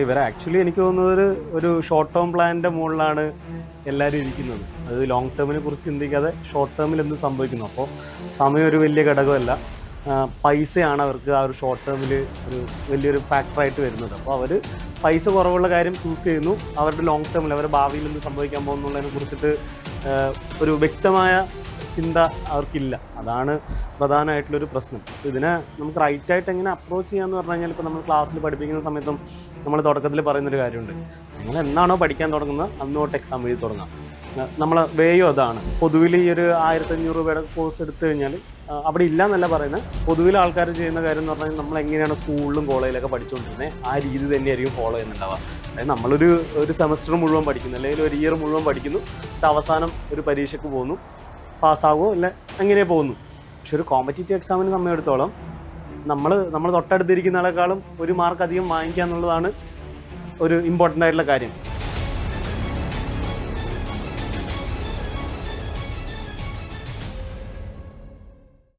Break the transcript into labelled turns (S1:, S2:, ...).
S1: ഇവർ ആക്ച്വലി എനിക്ക് തോന്നുന്നത് ഒരു ഷോർട്ട് ടേം പ്ലാനിൻ്റെ മുകളിലാണ് എല്ലാവരും ഇരിക്കുന്നത്. അത് ലോങ് ടേമിനെ കുറിച്ച് ചിന്തിക്കാതെ ഷോർട്ട് ടേമിൽ എന്ത് സംഭവിക്കുന്നു. അപ്പോൾ സമയം ഒരു വലിയ ഘടകമല്ല, പൈസയാണ് അവർക്ക് ആ ഒരു ഷോർട്ട് ടേമിൽ ഒരു വലിയൊരു ഫാക്ടറായിട്ട് വരുന്നത്. അപ്പോൾ അവർ പൈസ കുറവുള്ള കാര്യം ചൂസ് ചെയ്യുന്നു. അവരുടെ ലോങ് ടേമിൽ അവരുടെ ഭാവിയിൽ എന്ത് സംഭവിക്കാൻ പോകുന്നുള്ളതിനെ കുറിച്ചിട്ട് ഒരു വ്യക്തമായ ചിന്ത അവർക്കില്ല. അതാണ് പ്രധാനമായിട്ടുള്ളൊരു പ്രശ്നം. അപ്പോൾ ഇതിനെ നമുക്ക് റൈറ്റായിട്ട് എങ്ങനെ അപ്രോച്ച് ചെയ്യാമെന്ന് പറഞ്ഞു കഴിഞ്ഞാൽ, ഇപ്പോൾ നമ്മൾ ക്ലാസ്സിൽ പഠിപ്പിക്കുന്ന സമയത്തും നമ്മൾ തുടക്കത്തിൽ പറയുന്നൊരു കാര്യമുണ്ട്. നിങ്ങൾ എന്നാണോ പഠിക്കാൻ തുടങ്ങുന്നത് അന്ന് തൊട്ട് എക്സാം എഴുതി തുടങ്ങാം. നമ്മളെ വേയോ അതാണ്. പൊതുവിൽ ഈ ഒരു 1500 രൂപയുടെ കോഴ്സ് എടുത്തു കഴിഞ്ഞാൽ അവിടെ ഇല്ല എന്നല്ല പറയുന്നത്. പൊതുവിൽ ആൾക്കാർ ചെയ്യുന്ന കാര്യം എന്ന് പറഞ്ഞാൽ, നമ്മൾ എങ്ങനെയാണ് സ്കൂളിലും കോളേജിലൊക്കെ പഠിച്ചുകൊണ്ടിരുന്നത് ആ രീതി തന്നെയായിരിക്കും ഫോളോ ചെയ്യുന്നുണ്ടാവുക. അതായത് നമ്മളൊരു സെമസ്റ്റർ മുഴുവൻ പഠിക്കുന്നു, അല്ലെങ്കിൽ ഒരു ഇയർ മുഴുവൻ പഠിക്കുന്നു, അവസാനം ഒരു പരീക്ഷയ്ക്ക് പോകുന്നു, പാസ്സാകുമോ അല്ല അങ്ങനെ പോകുന്നു. പക്ഷെ ഒരു കോമ്പറ്റീറ്റീവ് എക്സാമിന് സമയമെടുത്തോളം നമ്മൾ തൊട്ടടുത്തിരിക്കുന്ന ആളെക്കാളും ഒരു മാർക്ക് അധികം വാങ്ങിക്കുക എന്നുള്ളതാണ് ഒരു ഇമ്പോർട്ടൻ്റ് ആയിട്ടുള്ള കാര്യം.